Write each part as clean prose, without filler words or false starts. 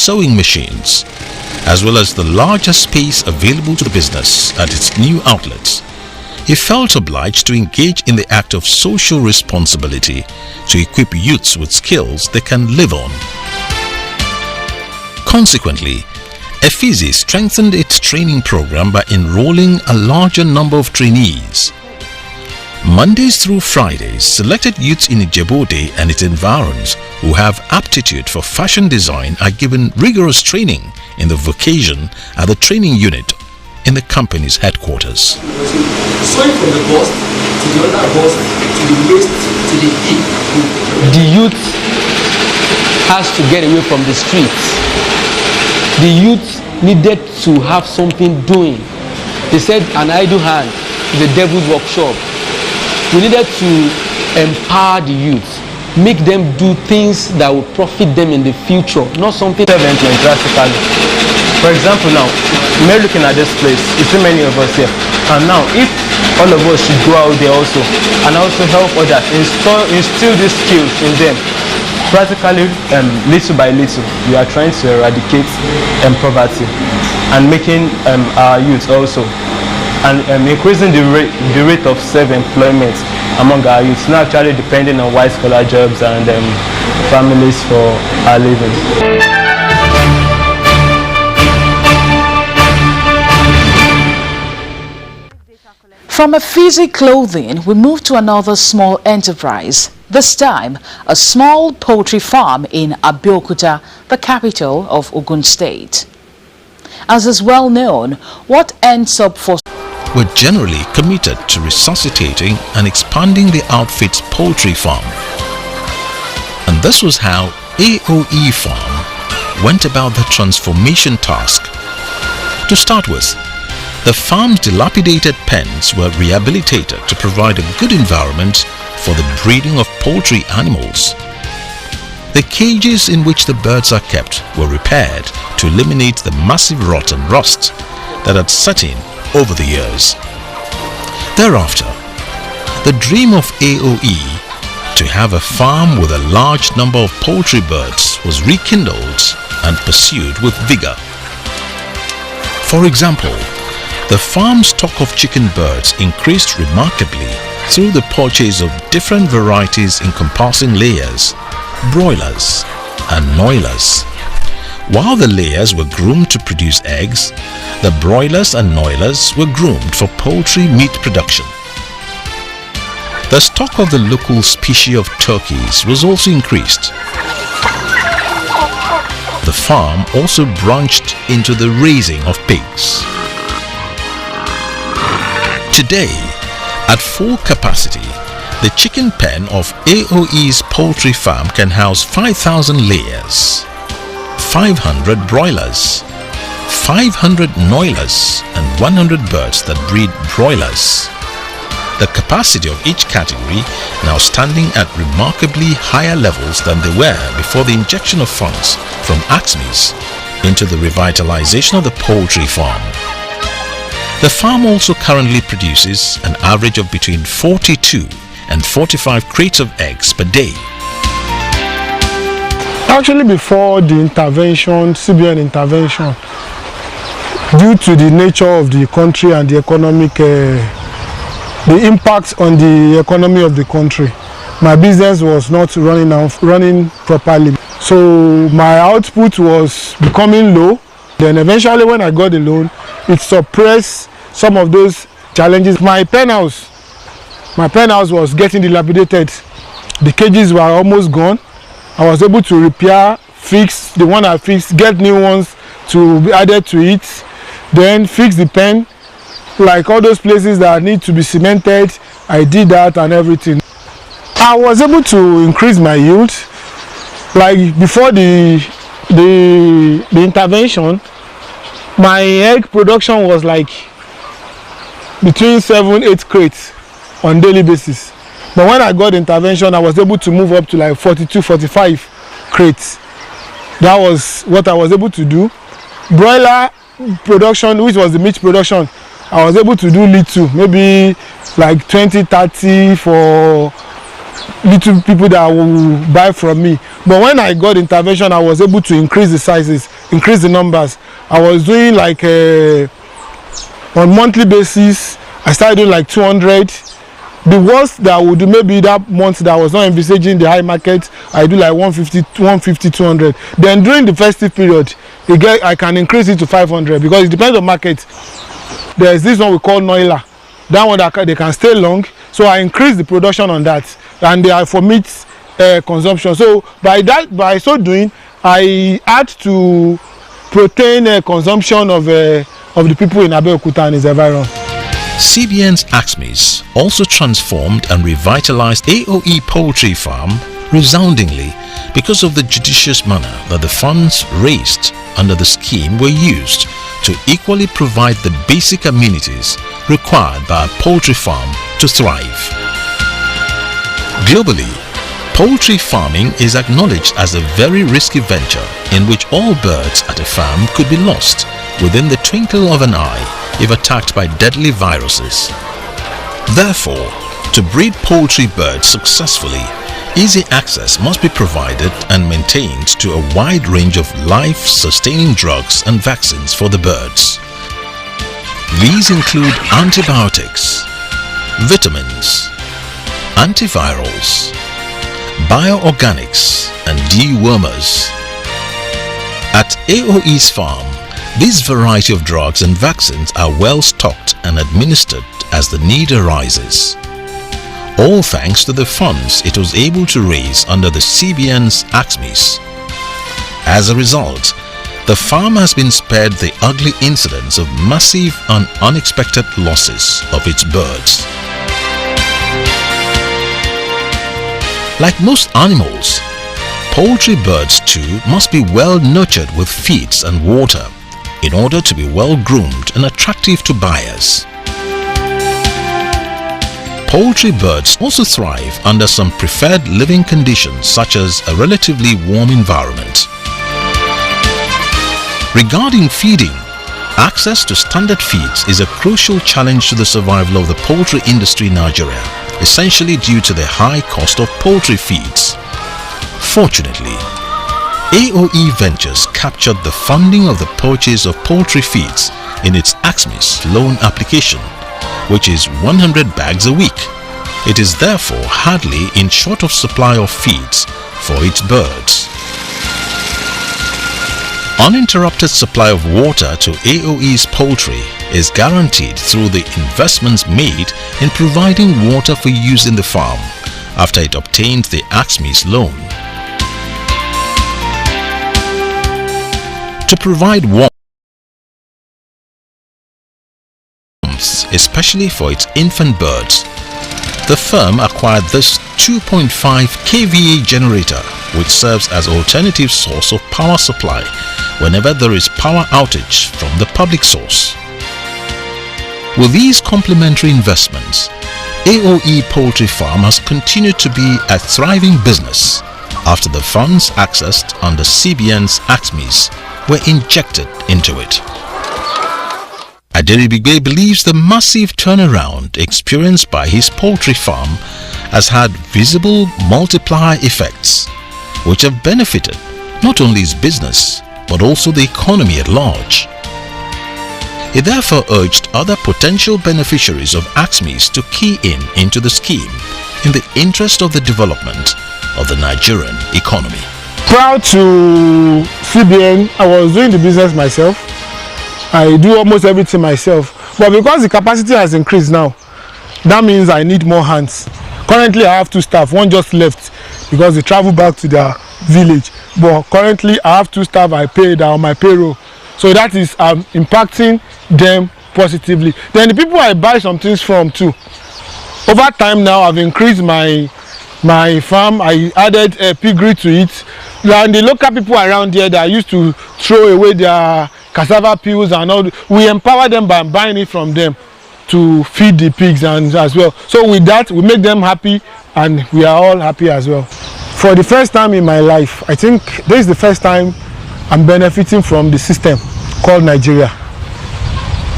sewing machines, as well as the larger space available to the business at its new outlets, he felt obliged to engage in the act of social responsibility to equip youths with skills they can live on. Consequently, Effizi strengthened its training program by enrolling a larger number of trainees. Mondays through Fridays, selected youths in Ijebu-Ode and its environs who have aptitude for fashion design are given rigorous training in the vocation at the training unit in the company's headquarters. Sewing from the bust to the other bust to the waist to the hip. The youth has to get away from the streets. The youth needed to have something doing. They said an idle hand is a devil's workshop. We needed to empower the youth, make them do things that will profit them in the future, not something employment drastically. For example, now, we're looking at this place, you see many of us here, and now if all of us should go out there also and also help others, instill these skills in them, practically little by little, we are trying to eradicate poverty and making our youth also and increasing the rate of self-employment among our youth, not actually depending on white-collar jobs and families for our living. From Effizi clothing, we move to another small enterprise, this time a small poultry farm in Abeokuta, the capital of Ogun State. As is well known, what ends up for were generally committed to resuscitating and expanding the outfit's poultry farm. And this was how AOE Farm went about the transformation task. To start with, the farm's dilapidated pens were rehabilitated to provide a good environment for the breeding of poultry animals. The cages in which the birds are kept were repaired to eliminate the massive rot and rust that had set in over the years. Thereafter, the dream of AOE to have a farm with a large number of poultry birds was rekindled and pursued with vigor. For example, the farm's stock of chicken birds increased remarkably through the purchase of different varieties encompassing layers, broilers and noilers. While the layers were groomed to produce eggs, the broilers and noilers were groomed for poultry meat production. The stock of the local species of turkeys was also increased. The farm also branched into the raising of pigs. Today, at full capacity, the chicken pen of AOE's poultry farm can house 5,000 layers, 500 broilers, 500 noilers and 100 birds that breed broilers. The capacity of each category now standing at remarkably higher levels than they were before the injection of funds from AXMIS into the revitalization of the poultry farm. The farm also currently produces an average of between 42 and 45 crates of eggs per day. Actually, before the intervention, CBN intervention, due to the nature of the country and the economic, the impact on the economy of the country, my business was not running properly. So my output was becoming low. Then eventually when I got the loan, it suppressed some of those challenges. My pen house was getting dilapidated. The cages were almost gone. I was able to repair, fix the one I fixed, get new ones to be added to it, then fix the pen. Like all those places that need to be cemented, I did that and everything. I was able to increase my yield. Like before the intervention, my egg production was like between 7-8 crates on daily basis. But when I got the intervention, I was able to move up to like 42-45 crates. That was what I was able to do. Broiler production, which was the meat production, I was able to do little, maybe like 20-30 for little people that will buy from me. But when I got intervention, I was able to increase the sizes, increase the numbers. I was doing like on monthly basis, I started doing like 200. The worst that I would do, maybe that month that I was not envisaging the high market, I do like 150, 200. Then during the festive period, I can increase it to 500 because it depends on market. There's this one we call Noila. That one that they can stay long. So I increase the production on that, and they are for meat consumption. So by so doing, I add to protein consumption of the people in Abeokuta and its environment. CBN's Axmis also transformed and revitalized AOE Poultry Farm resoundingly because of the judicious manner that the funds raised under the scheme were used to equally provide the basic amenities required by a poultry farm to thrive. Globally, poultry farming is acknowledged as a very risky venture in which all birds at a farm could be lost within the twinkle of an eye if attacked by deadly viruses. Therefore, to breed poultry birds successfully, easy access must be provided and maintained to a wide range of life-sustaining drugs and vaccines for the birds. These include antibiotics, vitamins, antivirals, bioorganics, and dewormers. At AOE's farm, this variety of drugs and vaccines are well stocked and administered as the need arises. All thanks to the funds it was able to raise under the CBN's Axmis. As a result, the farm has been spared the ugly incidents of massive and unexpected losses of its birds. Like most animals, poultry birds too must be well nurtured with feeds and water in order to be well groomed and attractive to buyers. Poultry birds also thrive under some preferred living conditions such as a relatively warm environment. Regarding feeding, access to standard feeds is a crucial challenge to the survival of the poultry industry in Nigeria, essentially due to the high cost of poultry feeds. Fortunately, AOE Ventures captured the funding of the purchase of poultry feeds in its Axmis loan application, which is 100 bags a week. It is therefore hardly in short of supply of feeds for its birds. Uninterrupted supply of water to AOE's poultry is guaranteed through the investments made in providing water for use in the farm after it obtained the Axmis loan. To provide warmth, especially for its infant birds, the firm acquired this 2.5 kVA generator, which serves as an alternative source of power supply whenever there is power outage from the public source. With these complementary investments, AOE Poultry Farm has continued to be a thriving business after the funds accessed under CBN's Axmis were injected into it. Aderibigbe believes the massive turnaround experienced by his poultry farm has had visible multiplier effects which have benefited not only his business but also the economy at large. He therefore urged other potential beneficiaries of Axmis to key into the scheme in the interest of the development of the Nigerian economy. Prior to CBN, I was doing the business myself. I do almost everything myself. But because the capacity has increased now, that means I need more hands. Currently, I have 2 staff. One just left because they travel back to their village. But currently, I have 2 staff I paid on my payroll. So that is impacting them positively. Then the people I buy some things from too. Over time now, I've increased my farm. I added a piggery to it. And the local people around here that used to throw away their cassava peels and all, we empower them by buying it from them to feed the pigs and as well. So with that, we make them happy and we are all happy as well. For the first time in my life, I think this is the first time I'm benefiting from the system called Nigeria.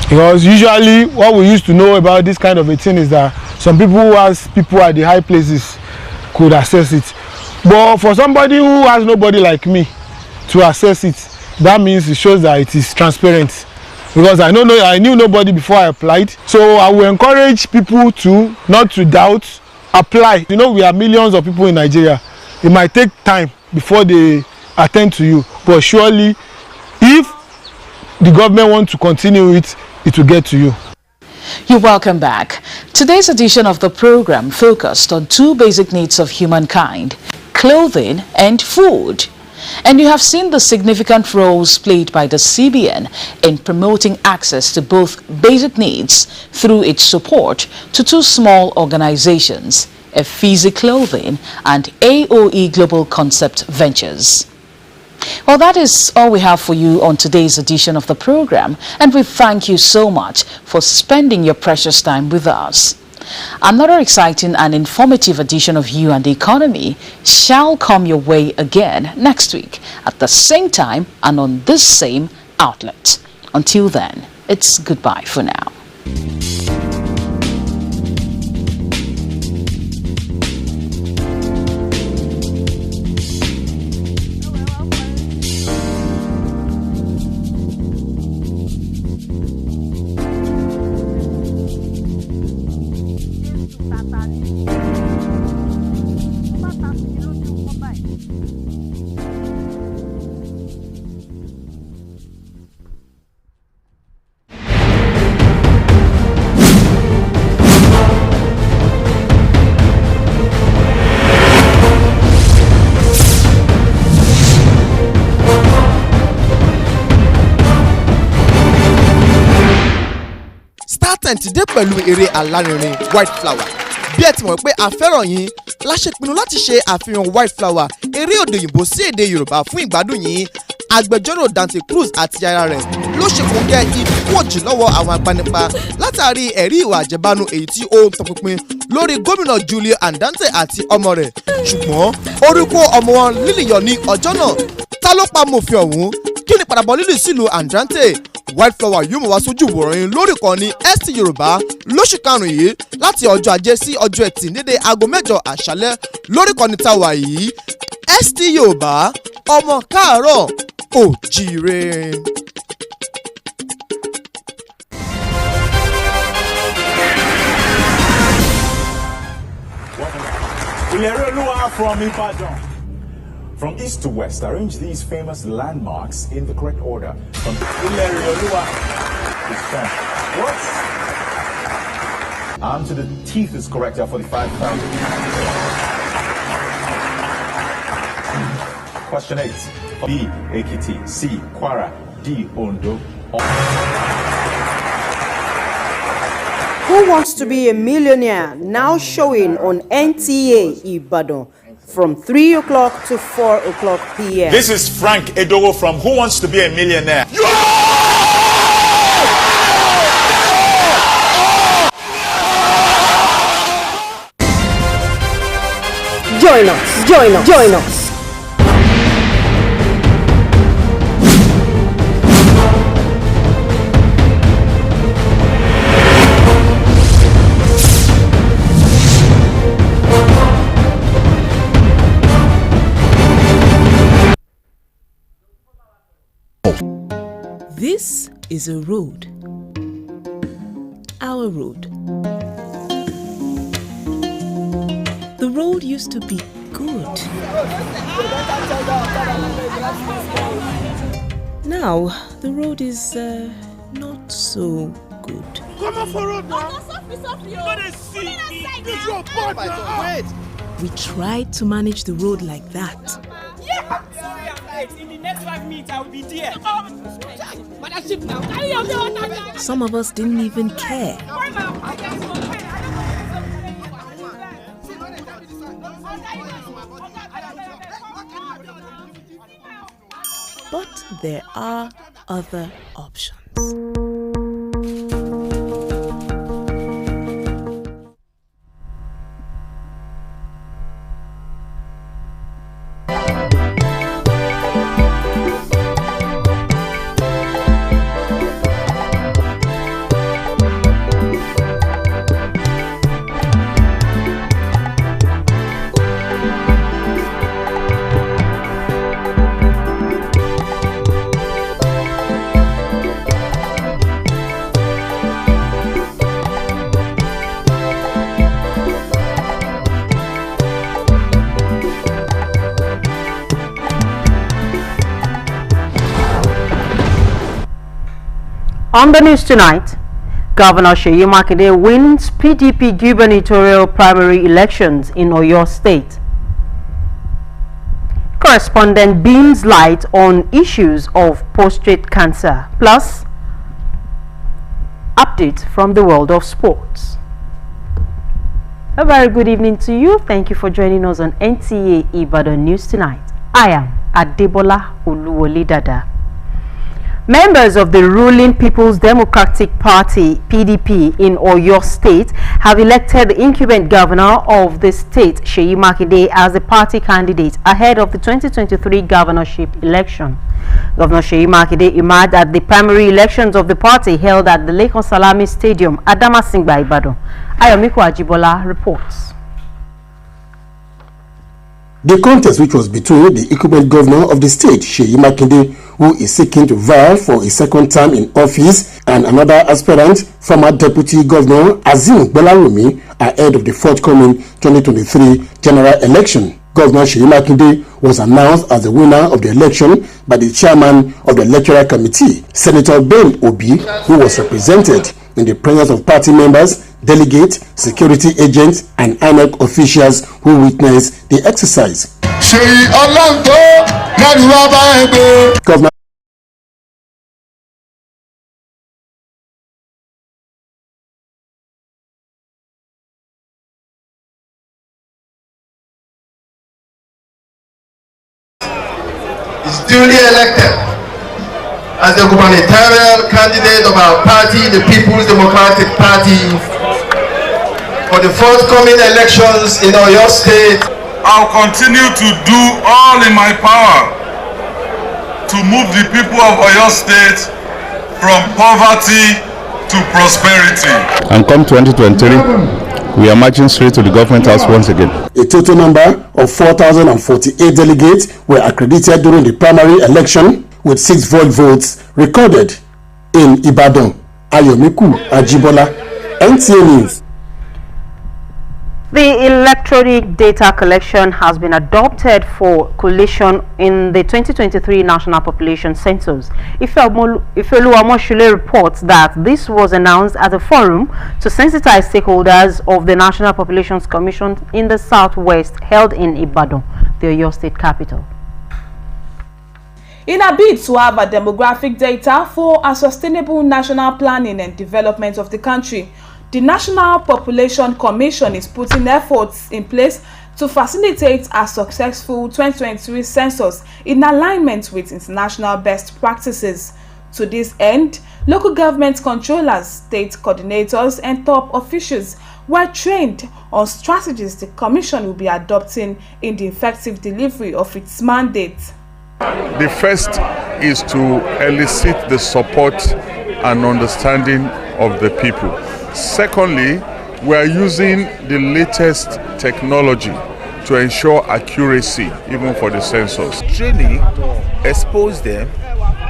Because usually what we used to know about this kind of a thing is that some people who has people at the high places, could access it. But for somebody who has nobody like me to access it, that means it shows that it is transparent. Because I knew nobody before I applied. So I will encourage people to not to doubt, apply. You know, we are millions of people in Nigeria. It might take time before they attend to you, but surely if the government wants to continue it, it will get to you. You're welcome back. Today's edition of the program focused on two basic needs of humankind: clothing and food. And you have seen the significant roles played by the CBN in promoting access to both basic needs through its support to two small organizations, Efizi Clothing and AOE Global Concept Ventures. Well, that is all we have for you on today's edition of the program, and we thank you so much for spending your precious time with us. Another exciting and informative edition of You and the Economy shall come your way again next week at the same time and on this same outlet. Until then, it's goodbye for now. ti dé pẹ̀lú eré alárinrin white flower. Bí ẹ ti mọ̀ pé a fẹ́ràn yín la ṣe pinnu láti ṣe àfihàn white flower eré òde òyìnbó sí èdè Yorùbá fún ìgbádùn yín. Agbẹjọ́rò Dante Cruz àti aya rẹ̀ ló ṣe kòńgẹ́ ìfowójì lọ́wọ́ àwọn agbanipa látàrí ẹ̀rí ìwà àjẹbánu èyí tí ó ń tọpinpin lórí gómìnà Julio Andante àti ọmọ rẹ̀. Ṣùgbọ́n orí kó ọmọ wọn Lily yọ ní ọjọ́ náà. Ta ló pa mòfin ọ̀hún? Kí ni padàbọ̀ Lily sílùú Andante? White flower yóò mọ̀ wá sójú ìwòran yín lórí ìkànnì ST Yorùbá lóṣù karùn-ún yìí láti ọjọ́ Ajé sí ọjọ́ Ẹtì dédé aago 8 àṣálẹ́ lórí ìkànnì táwa yìí. ST Yorùbá, ọmọ káàárọ̀ oòjíire. From Ibadan. From east to west, arrange these famous landmarks in the correct order. From what? Arm to the teeth is correct at 45,000. Question 8. B. Ekiti. C. Kwara. D. Ondo. Who Wants to Be a Millionaire? Now showing on Nta Ibadan from 3 o'clock to 4 o'clock p.m. This is Frank Edowo from Who Wants to Be a Millionaire. Join us, join us, join us. This is a road. Our road. The road used to be good. Now, the road is not so good. Come on for road now. We tried to manage the road like that. Yeah. Sorry, I'm late. In the next 5 minutes, I will be there. Some of us didn't even care. But there are other options. On the news tonight, Governor Seyi Makinde wins PDP gubernatorial primary elections in Oyo State. Correspondent beams light on issues of prostate cancer, plus updates from the world of sports. A very good evening to you. Thank you for joining us on Nta Ibadan News tonight. I am Adebola Oluwole Dada. Members of the ruling People's Democratic Party (PDP) in Oyo State have elected the incumbent governor of the state, Seyi Makinde, as the party candidate ahead of the 2023 governorship election. Governor Seyi Makinde emerged at the primary elections of the party held at the Lekon Salami Stadium, Adamasingba, Ibadan. Ayomiko Ajibola reports. The contest, which was between the incumbent governor of the state, Seyi Makinde, who is seeking to vie for a second term in office, and another aspirant, former deputy governor Azim Gbolarumi, ahead of the forthcoming 2023 general election. Governor Seyi Makinde was announced as the winner of the election by the chairman of the electoral committee, Senator Ben Obi, who was represented in the presence of party members, delegates, security agents, and INEC officials who witnessed the exercise. Governor is duly elected as the gubernatorial candidate of our party, the People's Democratic Party, for the forthcoming elections in Oyo State. I'll continue to do all in my power to move the people of Oyo State from poverty to prosperity. And come 2023, we are marching straight to the government house once again. A total number of 4,048 delegates were accredited during the primary election, with 6 votes recorded in Ibadan. Ayomiku Ajibola, NTA News. The electronic data collection has been adopted for collation in the 2023 National Population Census. Ifeoluwamoshule reports that this was announced at a forum to sensitize stakeholders of the National Populations Commission in the Southwest held in Ibadan, the Oyo State capital. In a bid to have a demographic data for a sustainable national planning and development of the country, the National Population Commission is putting efforts in place to facilitate a successful 2023 census in alignment with international best practices. To this end, local government controllers, state coordinators, and top officials were trained on strategies the Commission will be adopting in the effective delivery of its mandate. The first is to elicit the support and understanding of the people. Secondly, we are using the latest technology to ensure accuracy even for the census. Training expose them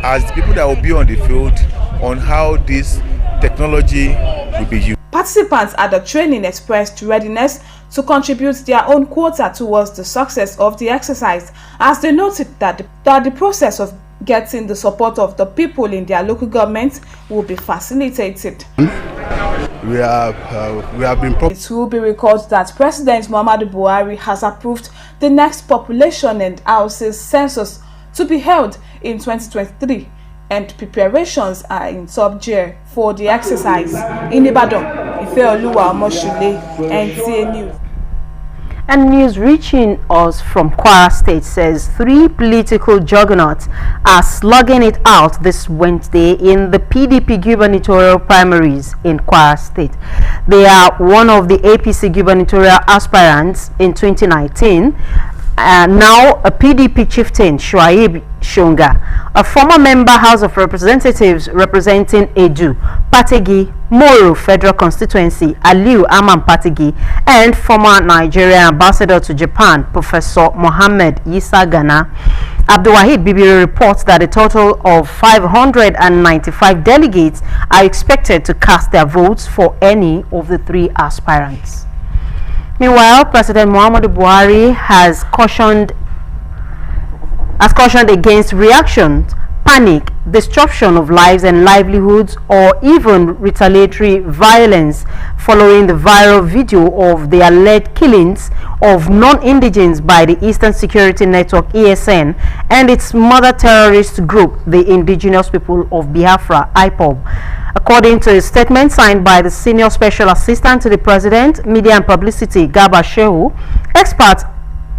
as the people that will be on the field on how this technology will be used. Participants at the training expressed readiness to contribute their own quota towards the success of the exercise, as they noted that the process of getting the support of the people in their local government will be facilitated. We have been. It will be recalled that President Muhammadu Buhari has approved the next population and houses census to be held in 2023, and preparations are in top gear for the exercise. In Ibadan, Ifeoluwamoshule, NTA News. And news reaching us from Kwara State says 3 political juggernauts are slugging it out this Wednesday in the PDP gubernatorial primaries in Kwara State. They are one of the APC gubernatorial aspirants in 2019, now a PDP chieftain, Shuaib Shonga, a former member House of Representatives representing Edu, Pategi, Moro Federal Constituency, Aliu Aman Pategi, and former Nigerian ambassador to Japan, Professor Mohammed Isa Gana. Abdulwahid Bibiri reports that a total of 595 delegates are expected to cast their votes for any of the 3 aspirants. Meanwhile, President Muhammadu Buhari has cautioned against reactions panic, disruption of lives and livelihoods, or even retaliatory violence following the viral video of the alleged killings of non-indigents by the Eastern Security Network ESN and its mother terrorist group, the Indigenous People of Biafra IPOB. According to a statement signed by the Senior Special Assistant to the President, Media and Publicity, Garba Shehu, experts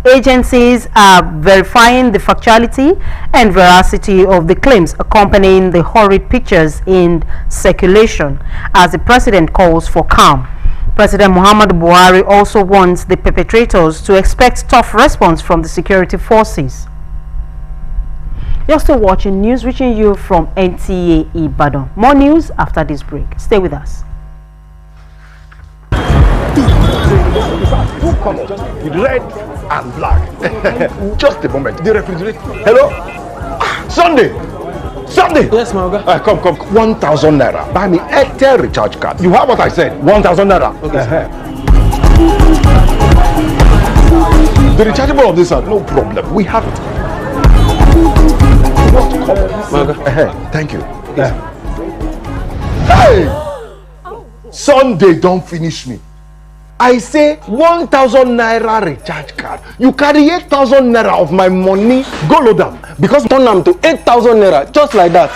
agencies are verifying the factuality and veracity of the claims accompanying the horrid pictures in circulation, as the president calls for calm. President Muhammadu Buhari also wants the perpetrators to expect tough response from the security forces. You're still watching news reaching you from Nta Ibadan. More news after this break. Stay with us. Two colors with red and black. Just a moment. The refrigerator. Hello? Sunday! Sunday! Yes, my God. Come. 1,000 naira. Buy me Airtel recharge card. You have what I said? 1,000 naira. Okay. The rechargeable of this are no problem. We have it. Thank you. Yes. Hey! Sunday don't finish me. I say 1,000 naira recharge card. You carry 8,000 naira of my money, go load them. Because turn them to 8,000 naira, just like that.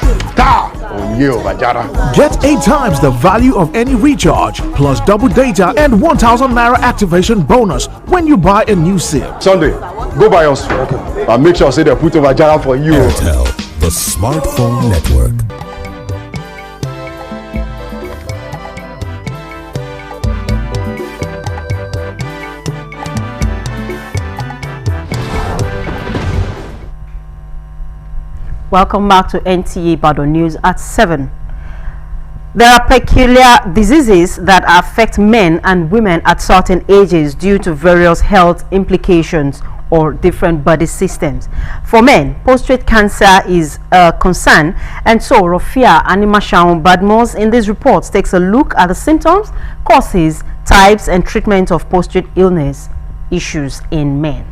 Get 8 times the value of any recharge, plus double data and 1,000 naira activation bonus when you buy a new SIM. Sunday, go buy us. And make sure say they put over Jara for you. Airtel, the smartphone network. Welcome back to Nta Ibadan News at 7. There are peculiar diseases that affect men and women at certain ages due to various health implications or different body systems. For men, prostate cancer is a concern, and so Rofia Animashaun Badmos in this report takes a look at the symptoms, causes, types, and treatment of prostate illness issues in men.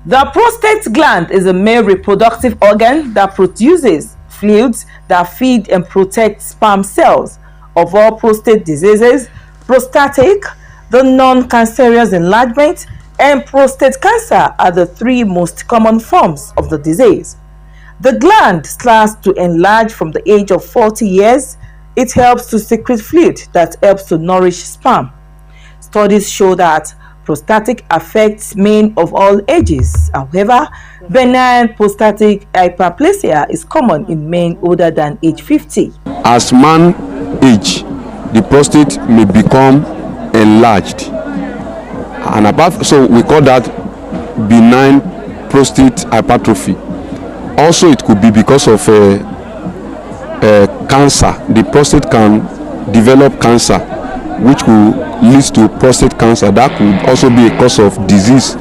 The prostate gland is a male reproductive organ that produces fluids that feed and protect sperm cells. Of all prostate diseases, prostatic, the non-cancerous enlargement, and prostate cancer are the 3 most common forms of the disease. The gland starts to enlarge from the age of 40 years. It helps to secrete fluid that helps to nourish sperm. Studies show that prostatic affects men of all ages. However, benign prostatic hyperplasia is common in men older than age 50. As man age, the prostate may become enlarged, and so we call that benign prostate hypertrophy. Also, it could be because of cancer. The prostate can develop cancer, which will lead to prostate cancer. That could also be a cause of disease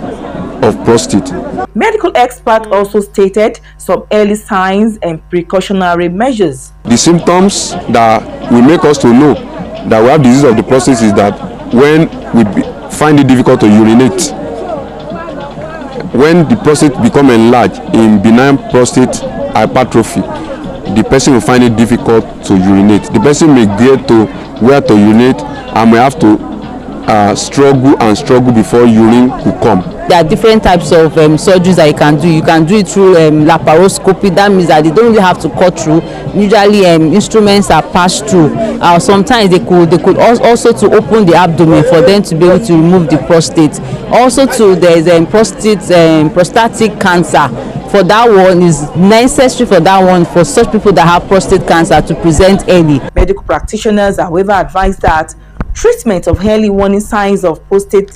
of prostate. Medical experts also stated some early signs and precautionary measures. The symptoms that will make us to know that we have disease of the prostate is that when we find it difficult to urinate, when the prostate become enlarged in benign prostate hypertrophy, the person will find it difficult to urinate. The person may get to where to urinate and may have to struggle before urine could come. There are different types of surgeries that you can do. You can do it through laparoscopy. That means that they don't really have to cut through. Usually instruments are passed through. Sometimes they could also to open the abdomen for them to be able to remove the prostate. Also there's prostatic cancer. For that one, is necessary for that one for such people that have prostate cancer to present early. Medical practitioners, however, advise that treatment of early warning signs of prostate